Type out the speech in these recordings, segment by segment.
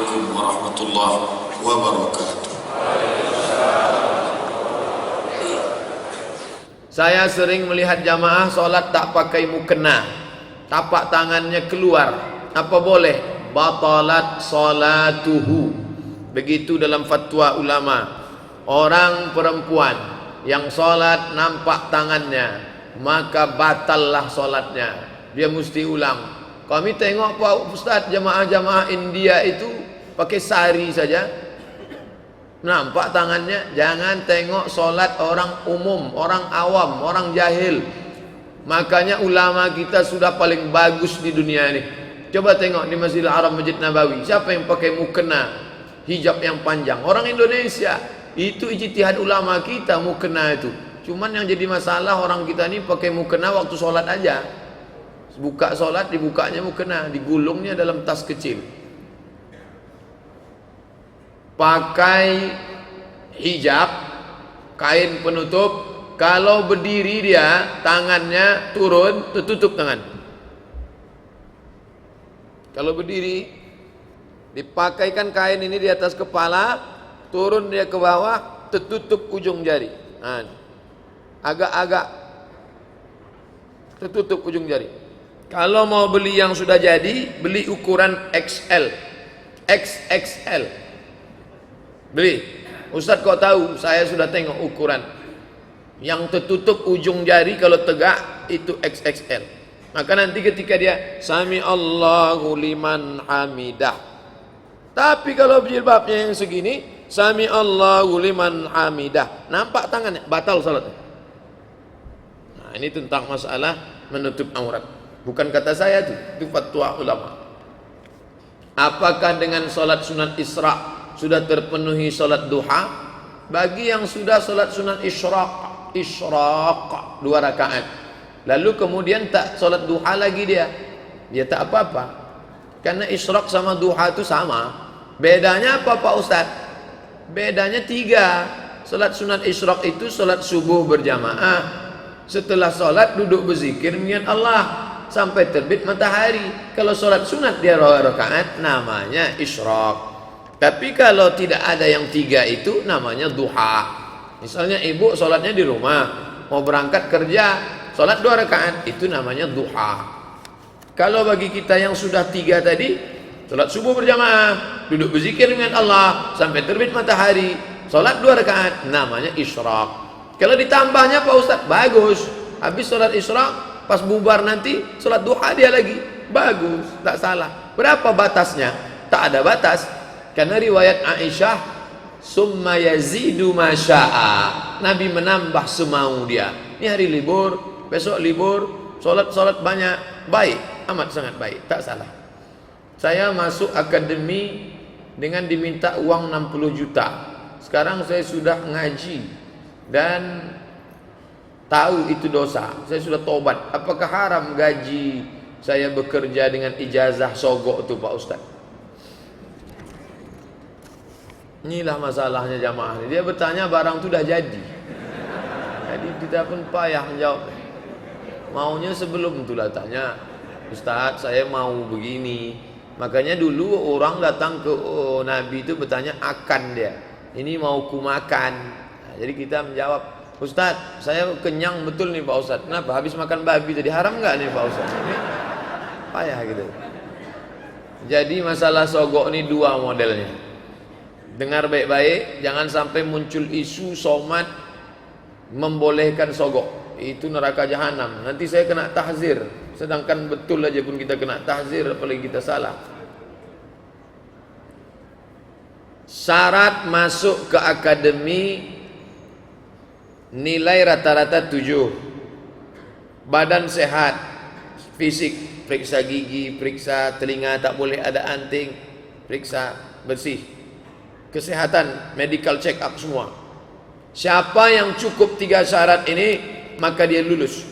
Assalamualaikum warahmatullahi wabarakatuh. Saya sering melihat jamaah sholat tak pakai mukena, tapak tangannya keluar. Apa boleh? Batalat sholatuhu. Begitu dalam fatwa ulama. Orang perempuan yang sholat nampak tangannya, maka batallah sholatnya. Dia mesti ulang. Kami tengok Pak Ustaz, jamaah-jamaah India itu pakai sari saja, nampak tangannya. Jangan tengok solat orang umum, orang awam, orang jahil. Makanya ulama kita sudah paling bagus di dunia ini. Coba tengok di Masjidil Haram, Masjid Nabawi, siapa yang pakai mukena, hijab yang panjang? Orang Indonesia. Itu ijtihad ulama kita, mukena itu. Cuman yang jadi masalah orang kita ini pakai mukena waktu solat aja. Buka solat, dibukanya mukena, digulungnya dalam tas kecil. Pakai hijab, kain penutup. Kalau berdiri dia, tangannya turun, tertutup tangan. Kalau berdiri, dipakaikan kain ini di atas kepala, turun dia ke bawah, tertutup ujung jari. Agak-agak tertutup ujung jari. Kalau mau beli yang sudah jadi, beli ukuran XL, XXL. Beli. Ustadz kok tahu? Saya sudah tengok ukuran. Yang tertutup ujung jari kalau tegak itu XXL. Maka nanti ketika dia Sami Allahu liman hamidah. Tapi kalau jilbabnya yang segini, Sami Allahu liman hamidah, nampak tangannya, batal salatnya. Nah, ini tentang masalah menutup aurat. Bukan kata saya itu fatwa ulama. Apakah dengan salat sunat Isra sudah terpenuhi salat duha? Bagi yang sudah salat sunat Isyraq 2 rakaat, lalu kemudian tak salat duha lagi dia tak apa-apa. Karena Isyraq sama duha itu sama. Bedanya apa Pak Ustaz? Bedanya 3. Salat sunat Isyraq itu salat subuh berjamaah. Setelah salat duduk berzikir mengingat Allah sampai terbit matahari. Kalau sholat sunat dia 2 rakaat namanya Isyraq. Tapi kalau tidak ada yang 3 itu namanya duha. Misalnya ibu sholatnya di rumah, mau berangkat kerja, sholat 2 rakaat, itu namanya duha. Kalau bagi kita yang sudah 3 tadi, sholat subuh berjamaah, duduk berzikir dengan Allah sampai terbit matahari, sholat 2 rakaat, namanya Isyraq. Kalau ditambahnya Pak Ustaz, bagus. Habis sholat Isyraq, pas bubar nanti sholat duha dia lagi, bagus, tak salah. Berapa batasnya? Tak ada batas. Karena riwayat Aisyah, summa yazidu masya'a, Nabi menambah semau dia. Ini hari libur, besok libur, sholat banyak, baik, amat sangat baik, tak salah. Saya masuk akademi dengan diminta uang 60 juta. Sekarang saya sudah ngaji dan tahu itu dosa, saya sudah tobat. Apakah haram gaji saya bekerja dengan ijazah sogok itu Pak Ustaz? Inilah masalahnya jamaah ini. Dia bertanya barang itu dah jadi. Jadi kita pun payah menjawab. Maunya sebelum itulah tanya, Ustaz saya mau begini. Makanya dulu orang datang ke Nabi itu bertanya akan dia, ini mau ku makan. Nah, jadi kita menjawab, Ustaz, saya kenyang betul nih Pak Ustaz. Kenapa? Habis makan babi tadi, haram nggak nih Pak Ustaz? Ini payah gitu. Jadi masalah sogok ini 2 modelnya. Dengar baik-baik, jangan sampai muncul isu somat membolehkan sogok. Itu neraka jahanam. Nanti saya kena tahzir. Sedangkan betul aja pun kita kena tahzir, apalagi kita salah. Syarat masuk ke akademi, nilai rata-rata 7. Badan sehat, fisik, periksa gigi, periksa telinga, tak boleh ada anting, periksa bersih. Kesehatan, medical check up semua. Siapa yang cukup 3 syarat ini, maka dia lulus.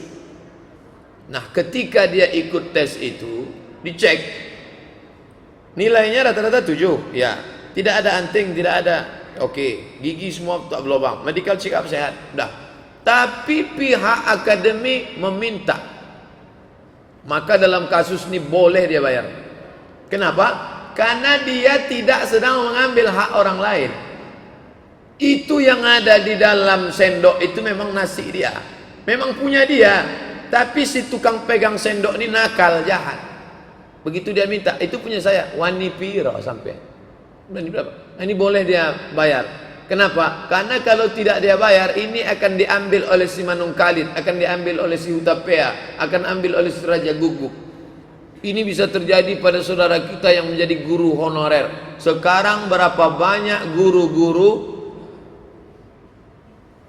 Nah, ketika dia ikut tes itu, dicek nilainya rata-rata 7, ya. Tidak ada anting, tidak ada. Oke, gigi semua tak berlubang, medical check up sehat, dah. Tapi pihak akademi meminta, maka dalam kasus ini boleh dia bayar. Kenapa? Karena dia tidak sedang mengambil hak orang lain. Itu yang ada di dalam sendok itu memang nasi dia, memang punya dia. Tapi si tukang pegang sendok ini nakal, jahat. Begitu dia minta, itu punya saya, wani piro sampai. Ini berapa? Ini boleh dia bayar. Kenapa? Karena kalau tidak dia bayar, ini akan diambil oleh si Manungkalit, akan diambil oleh si Hutapea, akan ambil oleh si Raja Guguk. Ini bisa terjadi pada saudara kita yang menjadi guru honorer. Sekarang berapa banyak guru-guru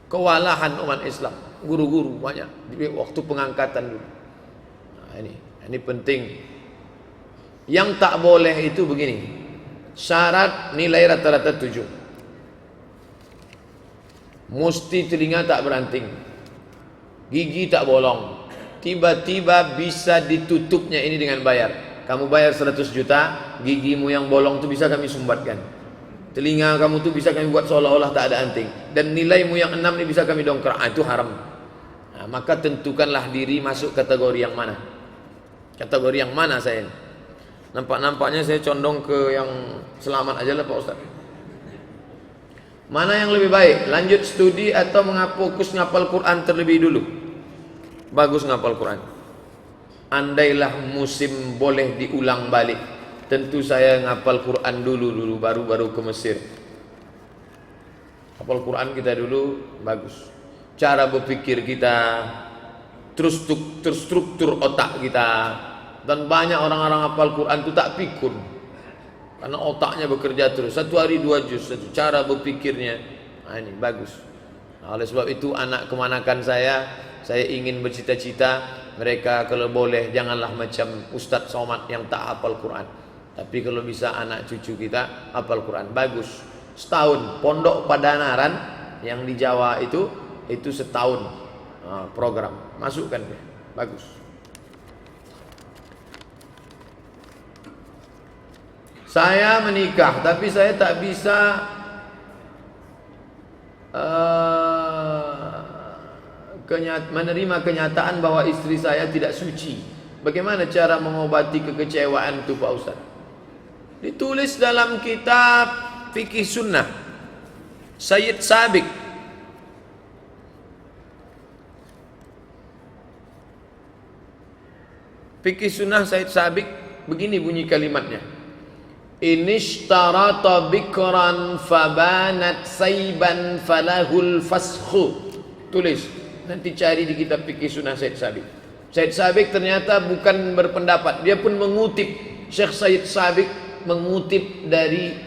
kewalahan umat Islam, guru-guru banyak di waktu pengangkatan dulu. Nah, ini penting. Yang tak boleh itu begini, syarat nilai rata-rata 7, mesti telinga tak beranting, gigi tak bolong, tiba-tiba bisa ditutupnya ini dengan bayar. Kamu bayar 100 juta, gigimu yang bolong itu bisa kami sumbatkan, telinga kamu tuh bisa kami buat seolah-olah tak ada anting, dan nilaimu yang 6 ini bisa kami dongkrak. Itu haram. Nah, maka tentukanlah diri masuk kategori yang mana. Kategori yang mana saya ini? Nampaknya saya condong ke yang selamat aja lah Pak Ustaz. Mana yang lebih baik? Lanjut studi atau fokus ngapal Quran terlebih dulu? Bagus ngapal Quran. Andailah musim boleh diulang balik, tentu saya ngapal Quran dulu baru ke Mesir. Hafal Quran kita dulu bagus. Cara berpikir kita, terstruktur otak kita. Dan banyak orang-orang hafal Quran itu tak pikun, karena otaknya bekerja terus. 1 hari 2 juz, satu cara berpikirnya. Nah, ini bagus. Nah, oleh sebab itu anak kemanakan saya ingin bercita-cita mereka kalau boleh janganlah macam Ustadz Somad yang tak hafal Quran. Tapi kalau bisa anak cucu kita hafal Quran, bagus. Setahun pondok Padanaran yang di Jawa itu setahun program, masukkan ya, bagus. Saya menikah tapi saya tak bisa menerima kenyataan bahwa istri saya tidak suci. Bagaimana cara mengobati kekecewaan itu Pak Ustaz? Ditulis dalam kitab Fikih Sunnah Sayyid Sabiq. Fikih Sunnah Sayyid Sabiq, begini bunyi kalimatnya. Inishtarata bikran fabanat saiban falahul fashu. Tulis, nanti cari di kitab Fikih Sunnah Sayyid Sabiq. Sayyid Sabiq ternyata bukan berpendapat, dia pun mengutip. Syekh Sayyid Sabiq mengutip dari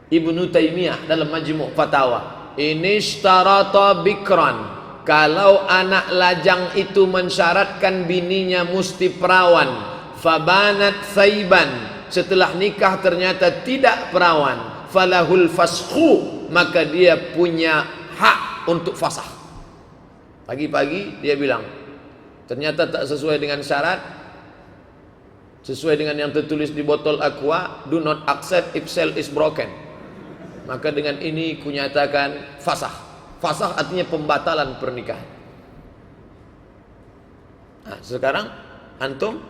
Ibnu Taimiyah dalam Majmu' Fatawa. Inishtarata bikran, kalau anak lajang itu mensyaratkan bininya mesti perawan, fabanat saiban, setelah nikah ternyata tidak perawan, falahul fashu, maka dia punya hak untuk fasah. Pagi-pagi dia bilang ternyata tak sesuai dengan syarat, sesuai dengan yang tertulis di botol aqua, do not accept if cell is broken. Maka dengan ini kunyatakan fasah. Fasah artinya pembatalan pernikahan. Nah, sekarang antum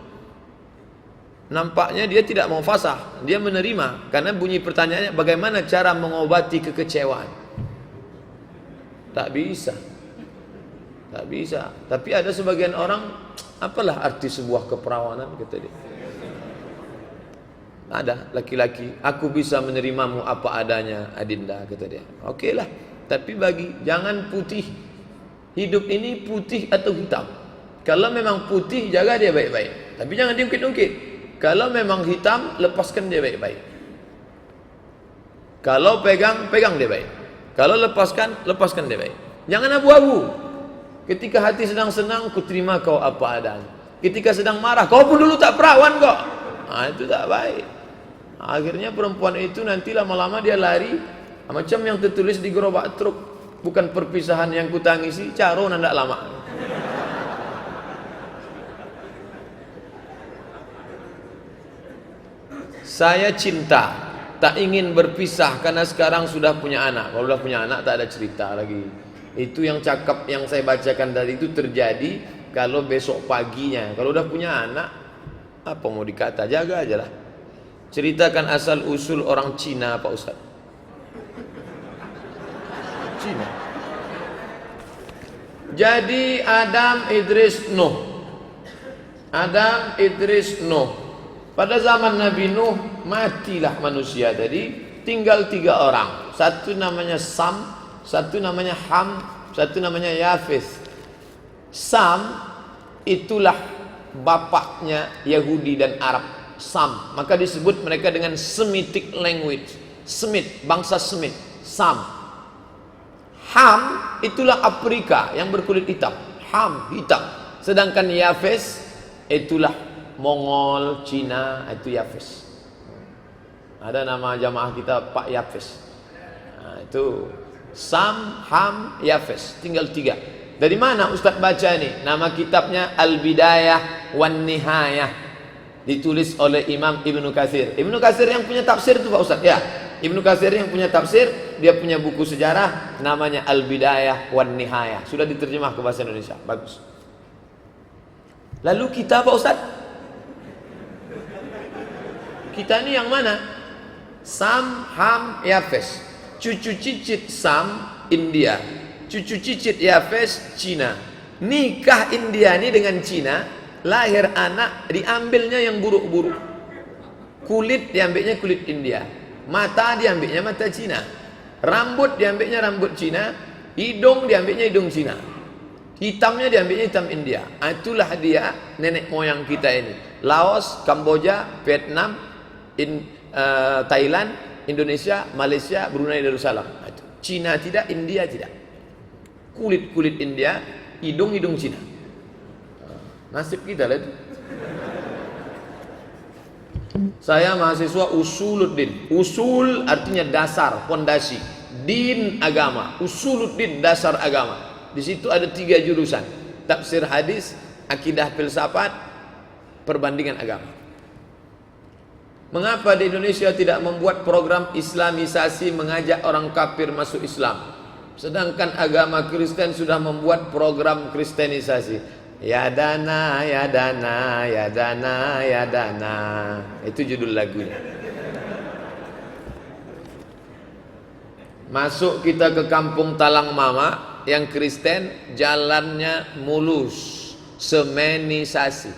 nampaknya dia tidak mau fasah, dia menerima, karena bunyi pertanyaannya bagaimana cara mengobati kekecewaan. Tak bisa. Tak bisa. Tapi ada sebagian orang, apalah arti sebuah keperawanan, kata dia. Ada laki-laki, aku bisa menerimamu apa adanya Adinda, kata dia. Oke lah, tapi jangan putih. Hidup ini putih atau hitam. Kalau memang putih, jaga dia baik-baik, tapi jangan diungkit-ungkit. Kalau memang hitam, lepaskan dia baik-baik. Kalau pegang dia baik. Kalau lepaskan dia baik. Jangan abu-abu. Ketika hati sedang senang, ku terima kau apa adanya. Ketika sedang marah, kau pun dulu tak perawan kok. Nah, itu tak baik. Akhirnya perempuan itu nanti lama-lama dia lari, macam yang tertulis di gerobak truk, bukan perpisahan yang kutangisi, caro nandak lama. Saya cinta, tak ingin berpisah karena sekarang sudah punya anak. Kalau sudah punya anak tak ada cerita lagi. Itu yang cakap yang saya bacakan tadi itu terjadi kalau besok paginya. Kalau sudah punya anak, apa mau dikata, jaga aja lah. Ceritakan asal usul orang Cina Pak Ustaz. Cina. Jadi Adam, Idris, Nuh. Adam, Idris, Nuh. Pada zaman Nabi Nuh matilah manusia tadi, tinggal 3 orang. Satu namanya Sam, satu namanya Ham, satu namanya Yafis. Sam itulah bapaknya Yahudi dan Arab. Sam, maka disebut mereka dengan Semitic language. Semit, bangsa Semit. Sam. Ham itulah Afrika yang berkulit hitam. Ham, hitam. Sedangkan Yafes itulah Mongol, Cina, itu Yafes. Ada nama jamaah kita Pak Yafes. Nah, itu Sam, Ham, Yafes. Tinggal 3. Dari mana Ustadz baca ini? Nama kitabnya Al-Bidayah wan Nihayah. Ditulis oleh Imam Ibnu Katsir. Ibnu Katsir yang punya tafsir itu Pak Ustaz. Ya, Ibnu Katsir yang punya tafsir, dia punya buku sejarah namanya Al-Bidayah wan Nihayah. Sudah diterjemah ke bahasa Indonesia. Bagus. Lalu kita Pak Ustaz? Kita ini yang mana? Sam, Ham, Yafes. Cucu cicit Sam, India. Cucu cicit Yafes, Cina. Nikah India ini dengan Cina. Lahir anak diambilnya yang buruk-buruk. Kulit diambilnya kulit India. Mata diambilnya mata Cina. Rambut diambilnya rambut Cina. Hidung diambilnya hidung Cina. Hitamnya diambilnya hitam India. Itulah dia nenek moyang kita ini. Laos, Kamboja, Vietnam, Thailand, Indonesia, Malaysia, Brunei Darussalam. Cina tidak, India tidak. Kulit-kulit India, hidung-hidung Cina. Nasib kita lah itu. Saya mahasiswa usuluddin. Usul artinya dasar, fondasi. Din agama. Usuluddin dasar agama. Di situ ada 3 jurusan. Tafsir hadis, akidah filsafat, perbandingan agama. Mengapa di Indonesia tidak membuat program islamisasi mengajak orang kafir masuk Islam? Sedangkan agama Kristen sudah membuat program kristenisasi. Ya dana, ya dana, ya dana, ya dana. Itu judul lagunya. Masuk kita ke kampung Talang Mama yang Kristen, jalannya mulus, semenisasi.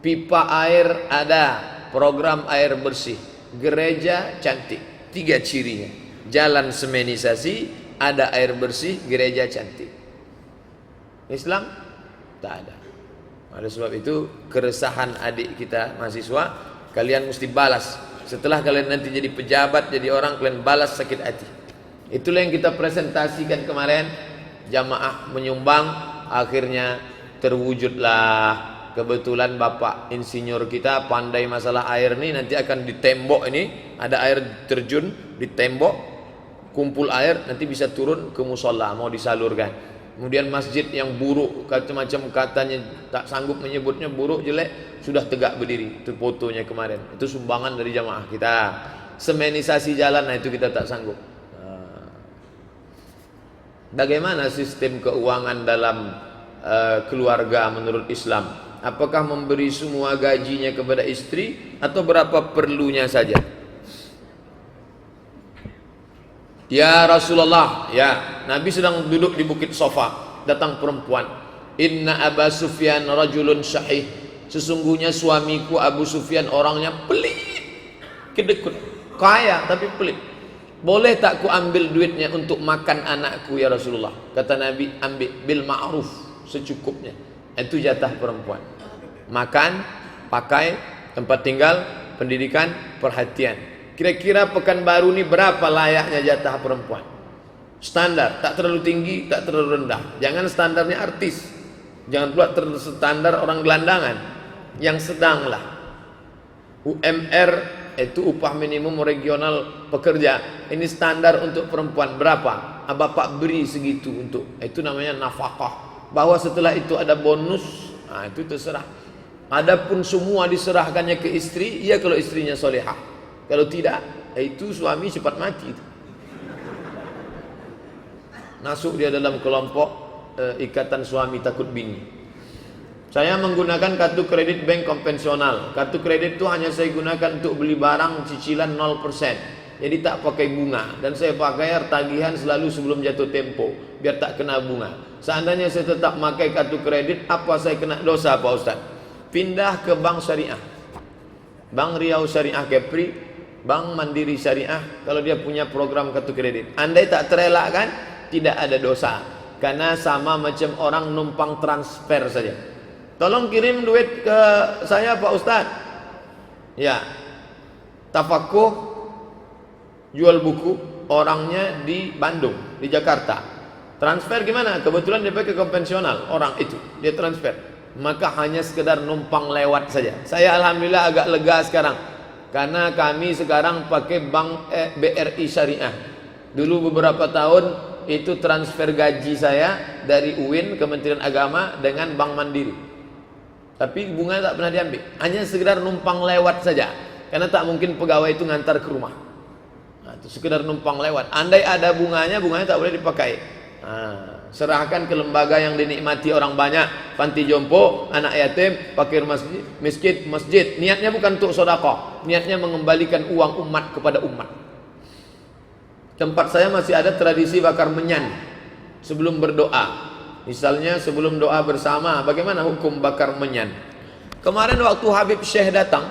Pipa air ada, program air bersih. Gereja cantik. 3 cirinya. Jalan semenisasi, ada air bersih, gereja cantik. Islam tak ada. Oleh sebab itu keresahan adik kita mahasiswa kalian mesti balas. Setelah kalian nanti jadi pejabat, jadi orang, kalian balas sakit hati. Itulah yang kita presentasikan kemarin. Jamaah menyumbang, akhirnya terwujudlah. Kebetulan bapak insinyur kita pandai masalah air nih. Nanti akan di tembok ini ada air terjun di tembok, kumpul air, nanti bisa turun ke musola mau disalurkan. Kemudian masjid yang buruk, macam-macam katanya tak sanggup menyebutnya, buruk, jelek, sudah tegak berdiri. Itu fotonya kemarin. Itu sumbangan dari jamaah kita. Semenisasi jalan, nah itu kita tak sanggup. Bagaimana sistem keuangan dalam keluarga menurut Islam? Apakah memberi semua gajinya kepada istri atau berapa perlunya saja? Ya Rasulullah, ya Nabi sedang duduk di bukit Sofa, datang perempuan. Inna Aba Sufyan rajulun syahih. Sesungguhnya suamiku Abu Sufyan orangnya pelit, kedekut, kaya tapi pelit. Boleh tak ku ambil duitnya untuk makan anakku ya Rasulullah? Kata Nabi, ambil bil ma'ruf, secukupnya. Itu jatah perempuan. Makan, pakai, tempat tinggal, pendidikan, perhatian. Kira-kira Pekanbaru ini berapa layaknya jatah perempuan? Standar, tak terlalu tinggi, tak terlalu rendah. Jangan standarnya artis. Jangan pula standar orang gelandangan. Yang sedang lah. UMR itu upah minimum regional pekerja. Ini standar untuk perempuan berapa? Bapak beri segitu untuk. Itu namanya nafkah. Bahwa setelah itu ada bonus, nah itu terserah. Adapun semua diserahkannya ke istri, iya kalau istrinya solehah. Kalau tidak, itu suami cepat mati. Masuk dia dalam kelompok ikatan suami takut bini. Saya menggunakan kartu kredit bank konvensional. Kartu kredit itu hanya saya gunakan untuk beli barang cicilan 0%. Jadi tak pakai bunga. Dan saya pakai tagihan selalu sebelum jatuh tempo, biar tak kena bunga. Seandainya saya tetap pakai kartu kredit, apa saya kena dosa Pak Ustaz? Pindah ke bank syariah, Bank Riau Syariah Kepri, Bank Mandiri Syariah, kalau dia punya program kartu kredit. Andai tak terelakkan, tidak ada dosa. Karena sama macam orang numpang transfer saja. Tolong kirim duit ke saya Pak Ustaz. Ya, tafakuh, jual buku, orangnya di Bandung, di Jakarta. Transfer gimana? Kebetulan dia pakai konvensional, orang itu dia transfer. Maka hanya sekedar numpang lewat saja. Saya alhamdulillah agak lega sekarang, karena kami sekarang pakai bank BRI Syariah. Dulu beberapa tahun itu transfer gaji saya dari UIN Kementerian Agama dengan Bank Mandiri, tapi bunga tak pernah diambil. Hanya sekedar numpang lewat saja, karena tak mungkin pegawai itu ngantar ke rumah. Nah, itu sekedar numpang lewat. Andai ada bunganya, bunganya tak boleh dipakai. Serahkan ke lembaga yang dinikmati orang banyak, panti jompo, anak yatim, fakir masjid. Niatnya bukan untuk sedekah, niatnya mengembalikan uang umat kepada umat. Tempat saya masih ada tradisi bakar menyan sebelum berdoa. Misalnya sebelum doa bersama, bagaimana hukum bakar menyan? Kemarin waktu Habib Syekh datang,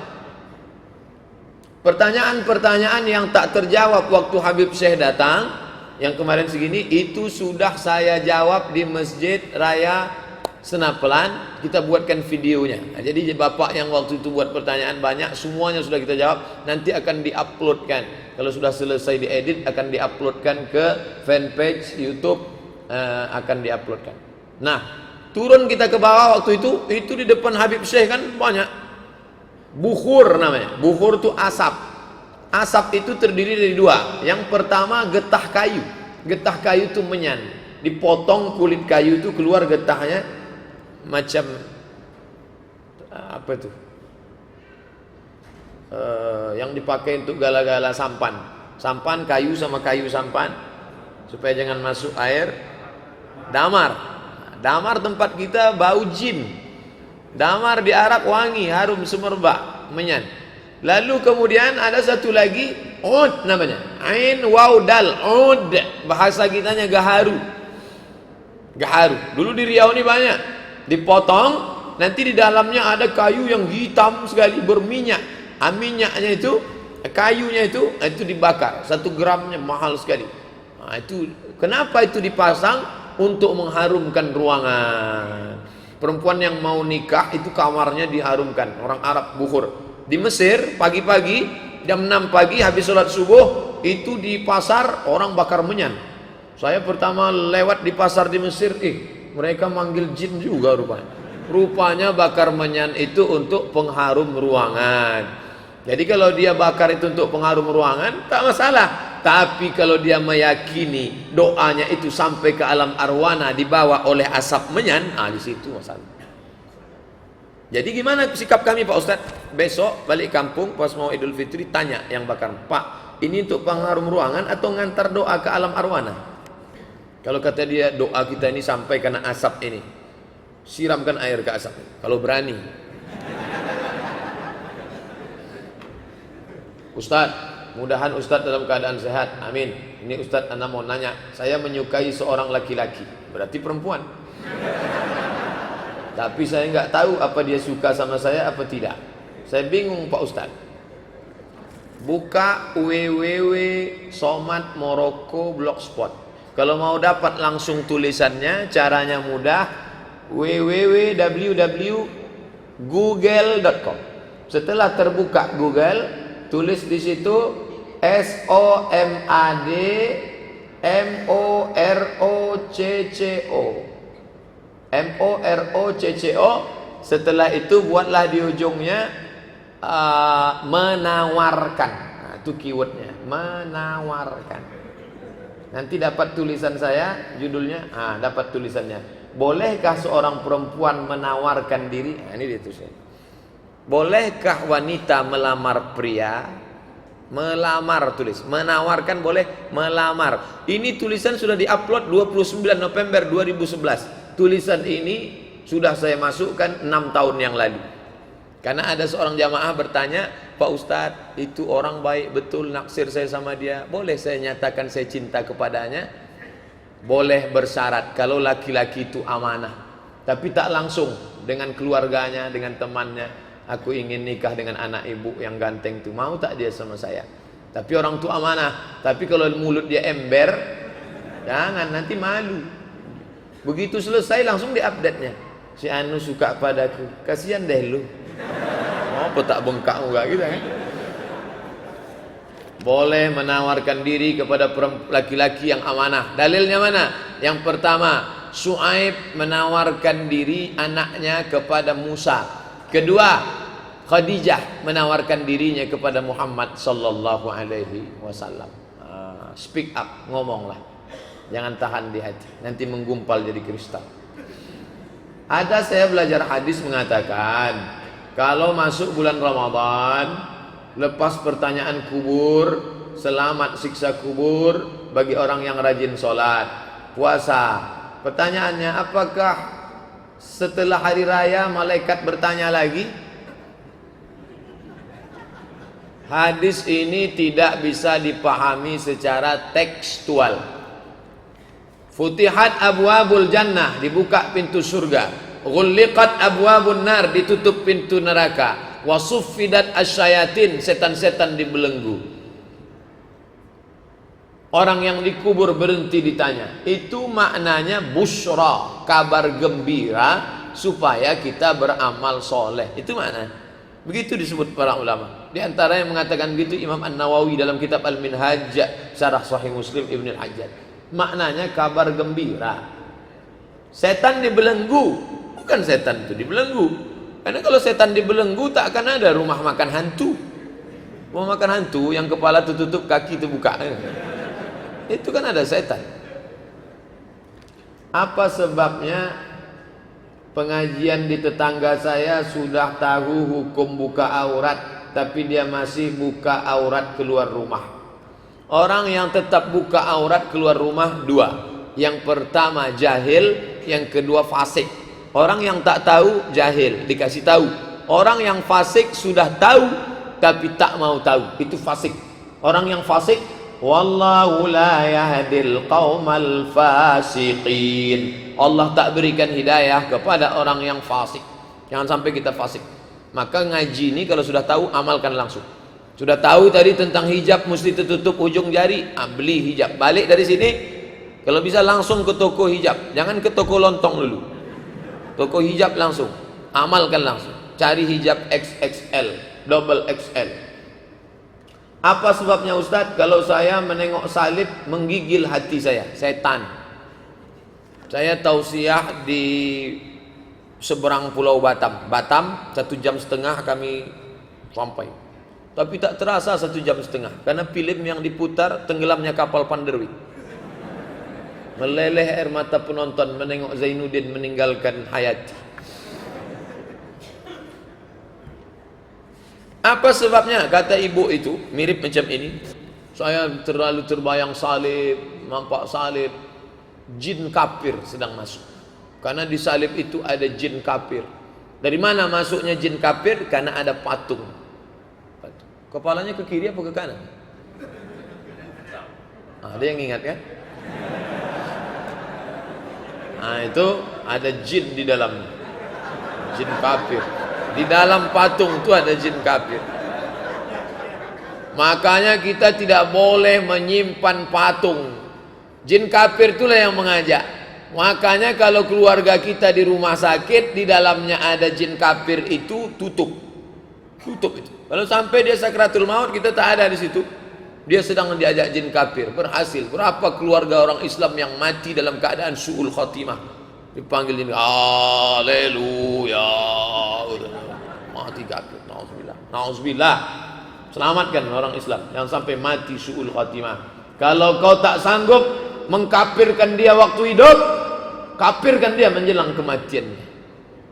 pertanyaan-pertanyaan yang tak terjawab waktu Habib Syekh datang, yang kemarin segini, itu sudah saya jawab di Masjid Raya Senapelan. Kita buatkan videonya. Nah, jadi bapak yang waktu itu buat pertanyaan banyak, semuanya sudah kita jawab. Nanti akan diuploadkan. Kalau sudah selesai diedit, akan diuploadkan ke fanpage YouTube, akan diuploadkan. Nah, turun kita ke bawah waktu itu di depan Habib Syekh kan banyak bukhur namanya. Bukhur itu asap. Asap itu terdiri dari dua. Yang pertama getah kayu. Getah kayu itu menyan. Dipotong kulit kayu itu keluar getahnya macam apa itu? Yang dipakai untuk gala-gala sampan. Sampan kayu sama kayu sampan supaya jangan masuk air. Damar. Damar tempat kita bau jin. Damar di Arab wangi, harum semerbak, menyan. Lalu kemudian ada satu lagi, ud namanya, ain waw dal, ud, bahasa kitanya gaharu. Gaharu. Dulu di Riau ini banyak. Dipotong, nanti di dalamnya ada kayu yang hitam sekali berminyak. Minyaknya itu, kayunya itu dibakar. 1 gramnya mahal sekali. Nah, itu kenapa itu dipasang? Untuk mengharumkan ruangan. Perempuan yang mau nikah itu kamarnya diharumkan. Orang Arab bukhur. Di Mesir pagi-pagi jam 6 pagi habis sholat subuh itu di pasar orang bakar menyan. Saya pertama lewat di pasar di Mesir, mereka manggil jin juga rupanya. Rupanya bakar menyan itu untuk pengharum ruangan. Jadi kalau dia bakar itu untuk pengharum ruangan tak masalah. Tapi kalau dia meyakini doanya itu sampai ke alam arwana dibawa oleh asap menyan, di situ masalah. Jadi gimana sikap kami Pak Ustadz? Besok balik kampung pas mau Idul Fitri tanya yang bakar, Pak, ini untuk pengharum ruangan atau ngantar doa ke alam arwana? Kalau kata dia doa kita ini sampai kena asap ini, siramkan air ke asap. Kalau berani. Ustadz, mudahan Ustadz dalam keadaan sehat. Amin. Ini Ustadz Anda mau nanya, saya menyukai seorang laki-laki, berarti perempuan. Tapi saya nggak tahu apa dia suka sama saya apa tidak. Saya bingung Pak Ustadz. Buka www.somatmorocco.blogspot. Kalau mau dapat langsung tulisannya, caranya mudah. www.google.com. Setelah terbuka Google, tulis di situ SOMADMOROCCO. Setelah itu buatlah di ujungnya menawarkan. Nah, itu keywordnya, menawarkan. Nanti dapat tulisan saya, judulnya, dapat tulisannya. Bolehkah seorang perempuan menawarkan diri? Nah, ini ditulisnya. Bolehkah wanita melamar pria? Melamar tulis, menawarkan boleh, melamar. Ini tulisan sudah diupload 29 November 2011. Tulisan ini sudah saya masukkan 6 tahun yang lalu. Karena ada seorang jamaah bertanya, Pak Ustadz, itu orang baik betul, naksir saya sama dia, boleh saya nyatakan saya cinta kepadanya? Boleh bersyarat kalau laki-laki itu amanah, tapi tak langsung dengan keluarganya, dengan temannya. Aku ingin nikah dengan anak ibu yang ganteng itu, mau tak dia sama saya? Tapi orang itu amanah. Tapi kalau mulut dia ember, jangan, nanti malu. Begitu selesai langsung di-update-nya, si Anu suka padaku, kasihan deh lu. Oh, apa tak bengkak muka kita kan? Boleh menawarkan diri kepada laki-laki yang amanah. Dalilnya mana? Yang pertama, Syuaib menawarkan diri anaknya kepada Musa. Kedua, Khadijah menawarkan dirinya kepada Muhammad sallallahu alaihi wasallam. Speak up, ngomonglah. Jangan tahan di hati, nanti menggumpal jadi kristal. Ada saya belajar hadis mengatakan, kalau masuk bulan Ramadan, lepas pertanyaan kubur, selamat siksa kubur bagi orang yang rajin sholat, puasa. Pertanyaannya, apakah setelah hari raya malaikat bertanya lagi? Hadis ini tidak bisa dipahami secara tekstual. Futihat abwabul jannah, dibuka pintu surga. Ghulliqat abwabun nar, ditutup pintu neraka. Wasuffidat asyayatin, setan-setan dibelenggu. Orang yang dikubur berhenti ditanya. Itu maknanya busyra, kabar gembira supaya kita beramal soleh. Itu makna. Begitu disebut para ulama. Di antara yang mengatakan begitu Imam An-Nawawi dalam kitab Al-Minhaj Syarah Sahih Muslim Ibn Al-Hajjaj. Maknanya kabar gembira. Setan dibelenggu, bukan setan itu dibelenggu. Karena kalau setan dibelenggu tak akan ada rumah makan hantu. Rumah makan hantu yang kepala tertutup, kaki terbuka. Itu kan ada setan. Apa sebabnya pengajian di tetangga saya sudah tahu hukum buka aurat, tapi dia masih buka aurat keluar rumah? Orang yang tetap buka aurat keluar rumah dua. Yang pertama jahil, yang kedua fasik. Orang yang tak tahu jahil, dikasih tahu. Orang yang fasik sudah tahu tapi tak mau tahu, itu fasik. Orang yang fasik, wallahu la yahdil qaumal fasiqin. Allah tak berikan hidayah kepada orang yang fasik. Jangan sampai kita fasik. Maka ngaji ini kalau sudah tahu, amalkan langsung. Sudah tahu tadi tentang hijab mesti tertutup ujung jari, beli hijab. Balik dari sini, kalau bisa langsung ke toko hijab, jangan ke toko lontong dulu. Toko hijab langsung, amalkan langsung. Cari hijab XXL, double XL. Apa sebabnya Ustadz? Kalau saya menengok salib menggigil hati saya, setan. Saya tausiah di seberang Pulau Batam. Batam 1,5 jam kami sampai. Tapi tak terasa 1,5 jam karena film yang diputar tenggelamnya kapal Panderwi. Meleleh air mata penonton menengok Zainuddin meninggalkan hayat. Apa sebabnya? Kata ibu itu mirip macam ini. Saya terlalu terbayang salib, nampak salib, jin kafir sedang masuk. Karena di salib itu ada jin kafir. Dari mana masuknya jin kafir? Karena ada patung. Kepalanya ke kiri apa ke kanan? Ada yang ingat kan? Nah itu ada jin di dalamnya, jin kafir. Di dalam patung itu ada jin kafir. Makanya kita tidak boleh menyimpan patung. Jin kafir itulah yang mengajak. Makanya kalau keluarga kita di rumah sakit, di dalamnya ada jin kafir itu, tutup itu. Kalau sampai dia sakratul maut, kita tak ada di situ, dia sedang diajak jin kafir. Berhasil. Berapa keluarga orang Islam yang mati dalam keadaan su'ul khatimah, dipanggil jin, haleluya, mati kafir. Nauzubillah. Selamatkan orang Islam yang sampai mati su'ul khatimah. Kalau kau tak sanggup mengkafirkan dia waktu hidup, kafirkan dia menjelang kematiannya.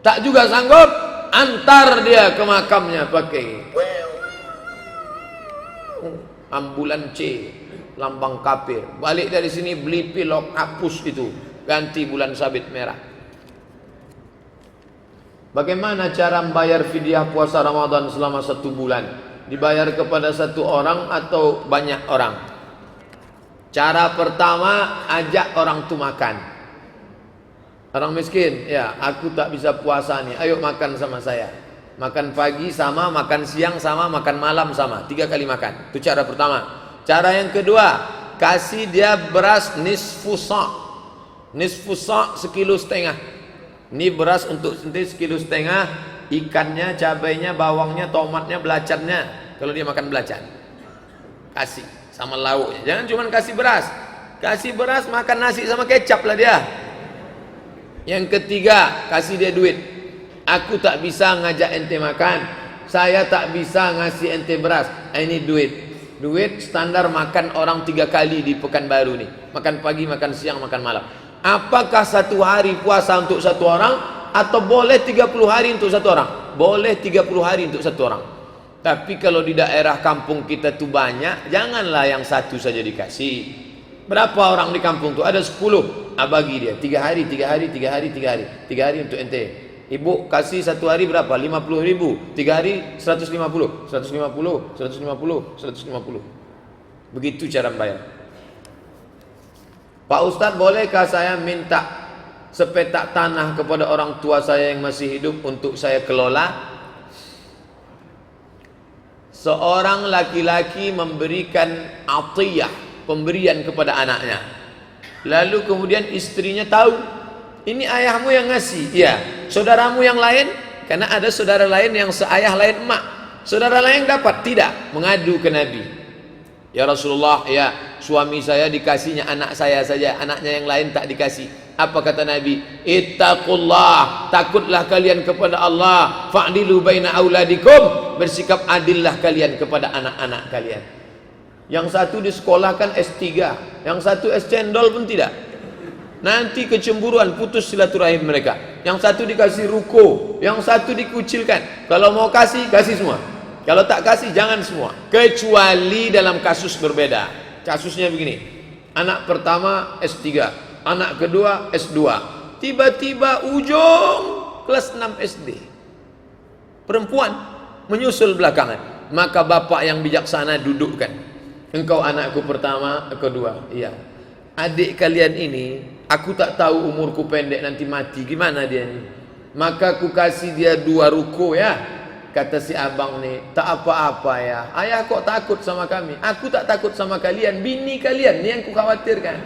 Tak juga sanggup, antar dia ke makamnya pakai ambulan C, lambang kafir. Balik dari sini beli pilok, hapus itu, ganti bulan sabit merah. Bagaimana cara membayar fidyah puasa Ramadan selama 1 bulan? Dibayar kepada 1 orang atau banyak orang? Cara pertama, ajak orang tu makan. Orang miskin, ya aku tak bisa puasa nih, ayo makan sama saya. Makan pagi sama, makan siang sama, makan malam sama, 3 kali makan. Itu cara pertama. Cara yang kedua, kasih dia beras nisfu sa'. Nisfu sa' 1,5 kilo. Ini beras untuk sendiri 1,5 kilo, ikannya, cabainya, bawangnya, tomatnya, belacannya. Kalau dia makan belacan, kasih sama lauknya. Jangan cuma kasih beras. Kasih beras, makan nasi sama kecap lah dia. Yang ketiga, kasih dia duit. Aku tak bisa ngajak ente makan, saya tak bisa ngasih ente beras. Ini duit. Duit standar makan orang 3 kali di Pekanbaru nih. Makan pagi, makan siang, makan malam. Apakah 1 hari puasa untuk 1 orang, atau boleh 30 hari untuk 1 orang? Boleh 30 hari untuk 1 orang. Tapi kalau di daerah kampung kita tuh banyak, janganlah yang 1 saja dikasih. Berapa orang di kampung tuh? Ada 10. Bagi dia 3 hari, 3 hari, 3 hari, 3 hari. 3 hari untuk ente. Ibu kasih 1 hari berapa? 50.000. 3 hari 150. 150, 150, 150. Begitu cara membayar. Pak Ustadz, bolehkah saya minta sepetak tanah kepada orang tua saya yang masih hidup untuk saya kelola? Seorang laki-laki memberikan atiyah, pemberian kepada anaknya. Lalu kemudian istrinya tahu, ini ayahmu yang ngasih. Ya, saudaramu yang lain, karena ada saudara lain yang seayah lain emak. Saudara lain dapat? Tidak. Mengadu ke Nabi. Ya Rasulullah, ya suami saya dikasihnya anak saya saja, anaknya yang lain tak dikasih. Apa kata Nabi? Ittaqullah, takutlah kalian kepada Allah. Fa'dilu baina auladikum, bersikap adillah kalian kepada anak-anak kalian. Yang satu disekolahkan S3, yang satu es cendol pun tidak. Nanti kecemburuan, putus silaturahim mereka. Yang satu dikasih ruko, yang satu dikucilkan. Kalau mau kasih, kasih semua. Kalau tak kasih, jangan semua. Kecuali dalam kasus berbeda. Kasusnya begini. Anak pertama S3, anak kedua S2. Tiba-tiba ujung kelas 6 SD. Perempuan menyusul belakangan. Maka bapak yang bijaksana dudukkan. Engkau anakku pertama, kedua. Iya. Adik kalian ini, aku tak tahu umurku pendek nanti mati. Gimana dia ini? Maka aku kasih dia 2 ruko ya. Kata si abang nih, tak apa-apa ya. Ayah kok takut sama kami? Aku tak takut sama kalian. Bini kalian ni yang ku khawatirkan.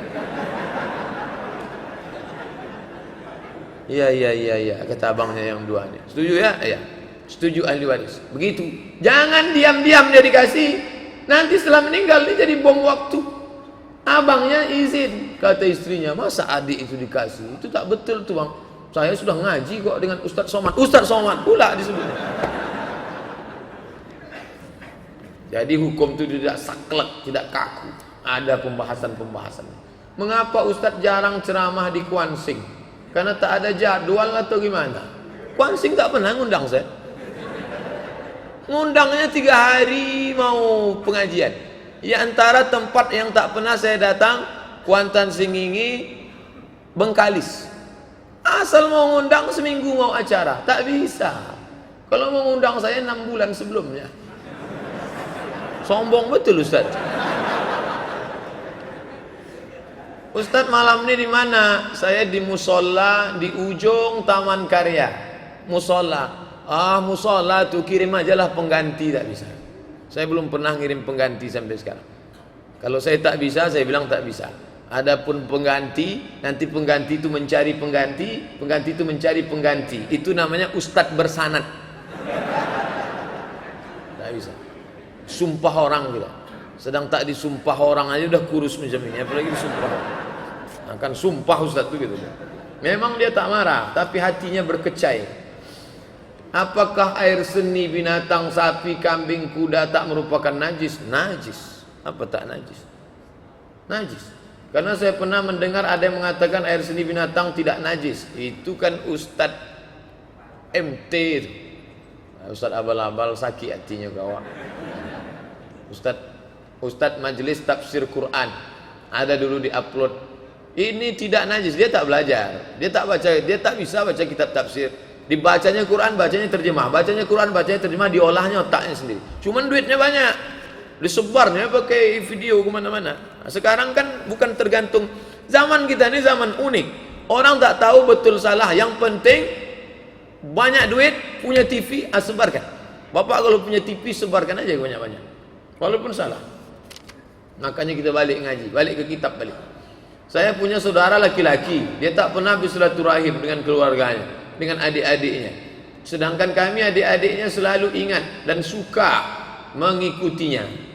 Iya. Kata abangnya yang 2 ni. Setuju ya? Iya. Setuju ahli waris. Begitu. Jangan diam-diam dia dikasih. Nanti setelah meninggal dia jadi bom waktu. Abangnya izin. Kata istrinya, masa adik itu dikasih? Itu tak betul tuh bang. Saya sudah ngaji kok dengan Ustadz Somad. Ustadz Somad pula disebutnya. Jadi hukum itu tidak saklek, tidak kaku. Ada pembahasan-pembahasan. Mengapa Ustadz jarang ceramah di Kuansing? Karena tak ada jadwal atau gimana? Kuansing tak pernah ngundang saya. Ngundangnya 3 hari mau pengajian. Ya antara tempat yang tak pernah saya datang, Kuantan Singingi, Bengkalis. Asal mau ngundang seminggu mau acara, tak bisa. Kalau mau ngundang saya 6 bulan sebelumnya. Sombong betul Ustaz. Ustaz malam ini di mana? Saya di musola di ujung Taman Karya. Musola. Musola tuh kirim aja lah pengganti, tak bisa. Saya belum pernah ngirim pengganti sampai sekarang. Kalau saya tak bisa, saya bilang tak bisa. Adapun pengganti, nanti pengganti itu mencari pengganti, pengganti itu mencari pengganti. Itu namanya ustadz bersanad. Tak bisa. Sumpah orang kita. Sedang tak disumpah orang aja udah kurus macam ini, apalagi disumpah orang. Akan sumpah ustadz itu gitu. Memang dia tak marah, tapi hatinya berkecai. Apakah air seni binatang, sapi, kambing, kuda tak merupakan najis? Najis. Apa tak najis? Najis. Karena saya pernah mendengar ada yang mengatakan air seni binatang tidak najis. Itu kan Ustadz MT. Ustadz abal-abal sakit hatinya kawan. Ustadz majelis tafsir Quran. Ada dulu di-upload. Ini tidak najis, dia tak belajar. Dia tak baca, dia tak bisa baca kitab tafsir. Dibacanya Quran, bacanya terjemah. Bacanya Quran, bacanya terjemah, diolahnya otaknya sendiri. Cuman duitnya banyak. Disebarnya pakai video kemana-mana. Nah, sekarang kan bukan tergantung. Zaman kita ini zaman unik. Orang tak tahu betul salah. Yang penting banyak duit, punya TV, sebarkan. Bapak kalau punya TV, sebarkan aja banyak-banyak. Walaupun salah. Makanya kita balik ngaji, balik ke kitab balik. Saya punya saudara laki-laki, dia tak pernah bersilaturahim dengan keluarganya, dengan adik-adiknya. Sedangkan kami adik-adiknya selalu ingat dan suka mengikutinya.